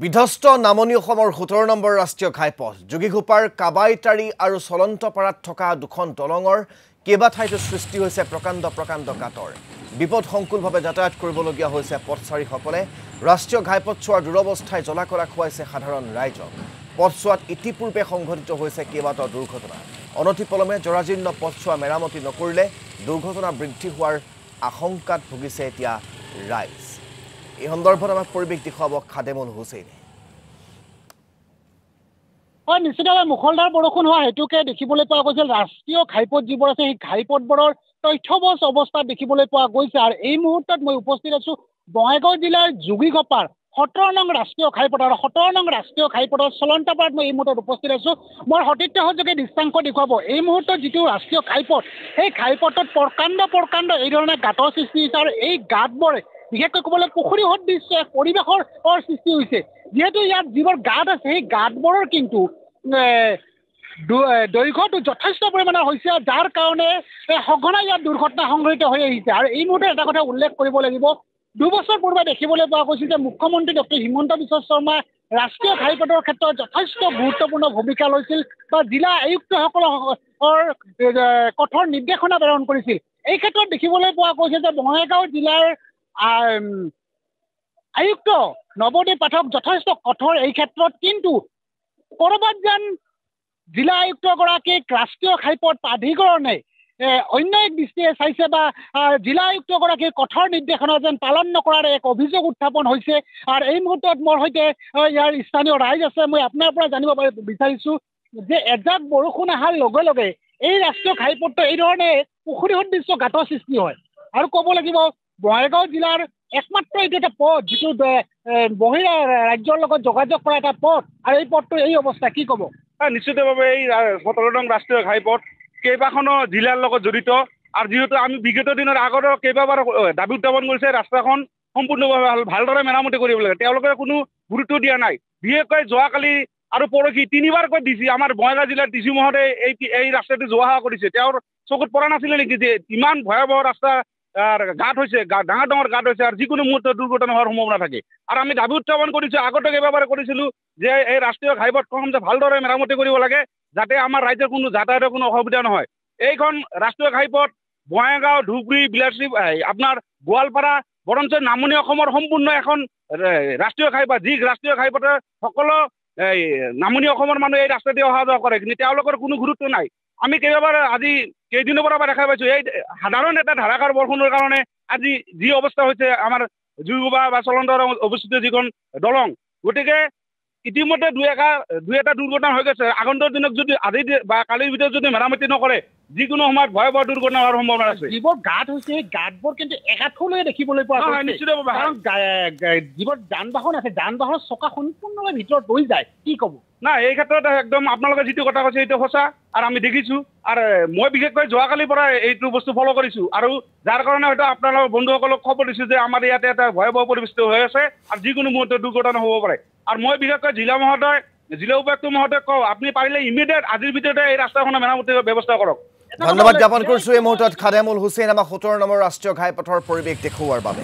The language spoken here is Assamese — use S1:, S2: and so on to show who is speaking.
S1: বিধ্বস্ত নামনি অসমৰ 17 নম্বৰ ৰাষ্ট্ৰীয় ঘাইপথ যোগীঘোপাৰ কাবাইতাৰী আৰু চলন্তপাৰাত থকা দুখন দলঙৰ কেবা ঠাইতে সৃষ্টি হৈছে প্ৰকাণ্ড গাঁতৰ বিপদ সংকুলভাৱে যাতায়াত কৰিবলগীয়া হৈছে পথচাৰীসকলে ৰাষ্ট্ৰীয় ঘাইপথছোৱাৰ দুৰৱস্থাই জলাকলা খুৱাইছে সাধাৰণ ৰাইজক পথছোৱাত ইতিপূৰ্বে সংঘটিত হৈছে কেবাটাও দুৰ্ঘটনা অনতিপলমে জৰাজীৰ্ণ পথছোৱা মেৰামতি নকৰিলে দুৰ্ঘটনা বৃদ্ধি হোৱাৰ আশংকাত ভুগিছে এতিয়া ৰাইজ এই সন্দৰ্ভত আমাক পৰিৱেশ দেখুৱাব খাদেমুল হুছেইনে
S2: নিশ্চিতভাৱে মুখলধাৰ বৰষুণ হোৱা হেতুকে দেখিবলৈ পোৱা গৈছিল ৰাষ্ট্ৰীয় ঘাইপথ যিবোৰ আছে সেই ঘাইপথবোৰৰ তথ্যবচ অৱস্থাত দেখিবলৈ পোৱা গৈছে আৰু এই মুহূৰ্তত মই উপস্থিত আছো বঙাইগাঁও জিলাৰ যোগীঘোপাৰ 17 নং ৰাষ্ট্ৰীয় ঘাইপথ আৰু 17 নং ৰাষ্ট্ৰীয় ঘাইপথৰ চলন্তপাৰাত মই এই মুহূৰ্তত উপস্থিত আছো মোৰ সতীৰ্থ সহযোগে দৃশ্যাংশ দেখুৱাব এই মুহূৰ্তত যিটো ৰাষ্ট্ৰীয় ঘাইপথ সেই ঘাইপথত প্ৰকাণ্ড এই ধৰণে গাঁতৰ সৃষ্টি হৈছে আৰু এই গাঁতবোৰে বিশেষকৈ ক'বলৈ পুখুৰী সদৃশ্য এক পৰিৱেশৰ সৃষ্টি হৈছে যেহেতু ইয়াত যিবোৰ গাঁত আছে সেই গাঁতবোৰৰ কিন্তু দৈৰ্ঘ্যটো যথেষ্ট পৰিমাণৰ হৈছে যাৰ কাৰণে সঘনাই ইয়াত দুৰ্ঘটনা সংঘটিত হৈ আহিছে আৰু এই মুহূৰ্তত এটা কথা উল্লেখ কৰিব লাগিব 2 বছৰ পূৰ্বে দেখিবলৈ পোৱা গৈছিল যে মুখ্যমন্ত্ৰী ডক্টৰ হিমন্ত বিশ্ব শৰ্মা ৰাষ্ট্ৰীয় ঘাইপথৰ ক্ষেত্ৰত যথেষ্ট গুৰুত্বপূৰ্ণ ভূমিকা লৈছিল বা জিলা আয়ুক্তসকলৰ কঠোৰ নিৰ্দেশনা প্ৰেৰণ কৰিছিল এই ক্ষেত্ৰত দেখিবলৈ পোৱা গৈছে যে বঙাইগাঁও জিলাৰ আয়ুক্ত নৱদীপ পাঠক যথেষ্ট কঠোৰ এই ক্ষেত্ৰত কিন্তু কৰবাত যেন জিলা আয়ুক্তগৰাকীক ৰাষ্ট্ৰীয় ঘাইপথ প্ৰাধিকৰণে অন্য এক দৃষ্টিৰে চাইছে বা জিলা আয়ুক্তগৰাকীৰ কঠোৰ নিৰ্দেশনা যেন পালন নকৰাৰ এক অভিযোগ উত্থাপন হৈছে আৰু এই মুহূৰ্তত মোৰ সৈতে ইয়াৰ স্থানীয় ৰাইজ আছে মই আপোনাৰ পৰা জানিব বিচাৰিছো যে এজাক বৰষুণ অহাৰ লগে লগে এই ৰাষ্ট্ৰীয় ঘাইপথটো এই ধৰণে পুখুৰী সদৃশ্য গাঁতৰ সৃষ্টি হয় আৰু ক'ব লাগিব বঙাইগাঁও জিলাৰ একমাত্ৰ এইটো এটা পথ যিটো বহিৰ ৰাজ্যৰ লগত যোগাযোগ কৰা এটা পথ আৰু এই পথটো এই অৱস্থা কি ক'ব
S3: নিশ্চিতভাৱে এই 17 নং ৰাষ্ট্ৰীয় ঘাইপথ কেইবাখনো জিলাৰ লগত জড়িত আৰু যিহেতু আমি বিগত দিনৰ আগত কেইবাবাৰ দাবী উত্থাপন কৰিছে ৰাস্তাখন সম্পূৰ্ণভাৱে ভালদৰে মেৰামতি কৰিব লাগে তেওঁলোকে কোনো গুৰুত্ব দিয়া নাই বিশেষকৈ যোৱাকালি আৰু পৰহি 3বাৰ কৈ দিছে আমাৰ বঙাইগাঁও জিলাৰ ডিচি মহোদয়ে এই ৰাস্তাটো যোৱা অহা কৰিছে তেওঁৰ চকুত পৰা নাছিলে নেকি যে ইমান ভয়াৱহ ৰাস্তা গাঁত হৈছে ডাঙৰ গাঁত হৈছে আৰু যিকোনো মুহূৰ্তত দুৰ্ঘটনা হোৱাৰ সম্ভাৱনা থাকে আৰু আমি দাবী উত্থাপন কৰিছোঁ আগতে কেইবাবাৰ কৰিছিলোঁ যে এই ৰাষ্ট্ৰীয় ঘাইপথখন যে ভালদৰে মেৰামতি কৰিব লাগে যাতে আমাৰ ৰাজ্যৰ কোনো যাতায়াতৰ কোনো অসুবিধা নহয় এইখন ৰাষ্ট্ৰীয় ঘাইপথ বঙাইগাঁও ধুবুৰী বিলাসী আপোনাৰ গোৱালপাৰা বৰঞ্চ নামনি অসমৰ সম্পূৰ্ণ এখন ৰাষ্ট্ৰীয় ঘাইপথ যি ৰাষ্ট্ৰীয় ঘাইপথে সকলো নামনি অসমৰ মানুহ এই ৰাস্তাতে অহা যোৱা কৰে কিন্তু তেওঁলোকৰ কোনো গুৰুত্ব নাই আমি কেইবাবাৰ আজি কেইদিনৰ পৰা দেখা পাইছোঁ এই সাধাৰণ এটা ধাৰাসাৰ বৰষুণৰ কাৰণে আজি যি অৱস্থা হৈছে আমাৰ যোগীঘোপা বা চলন্তৰ অৱস্থিত যিখন দলং গতিকে ইতিমধ্যে দুই এটা দুৰ্ঘটনা হৈ গৈছে আগন্তুক দিনত যদি আজি বা কালিৰ ভিতৰত যদি মেৰামতি নকৰে যিকোনো সময়ত ভয়াৱহ দুৰ্ঘটনা হোৱাৰ সম্ভাৱনা আছে
S2: যিবোৰ গাঁত হৈছে গাঁতবোৰ কিন্তু একাঠলৈ দেখিবলৈ পোৱা গৈছে
S3: নিশ্চিতভাৱে
S2: কাৰণ যিবোৰ যান বাহন আছে যান বাহনৰ চকা সম্পূৰ্ণভাৱে ভিতৰত ৰৈ যায় কি ক'ব
S3: না এই ক্ষেত্ৰত একদম আপোনালোকে যিটো কথা কৈছে এইটো সঁচা আৰু আমি দেখিছোঁ আৰু মই বিশেষকৈ যোৱাকালিৰ পৰা এইটো বস্তু ফ'ল' কৰিছোঁ আৰু যাৰ কাৰণে হয়তো আপোনালোকৰ বন্ধুসকলক খবৰ দিছোঁ যে আমাৰ ইয়াতে এটা ভয়াৱহ পৰিস্থিতি হৈ আছে আৰু যিকোনো মুহূৰ্তত দুৰ্ঘটনা হ'ব পাৰে আৰু মই বিশেষকৈ জিলা উপায়ুক্ত মহোদয় কওঁ আপুনি পাৰিলে ইমিডিয়েট আজিৰ ভিতৰতে এই ৰাস্তাখনৰ মেৰামতিৰ ব্যৱস্থা কৰক
S1: ধন্যবাদ জ্ঞাপন কৰিছোঁ এই মুহূৰ্তত খাদেমুল হুছেইন আমাক 17 নম্বৰ ৰাষ্ট্ৰীয় ঘাইপথৰ পৰিৱেশ দেখুওৱাৰ বাবে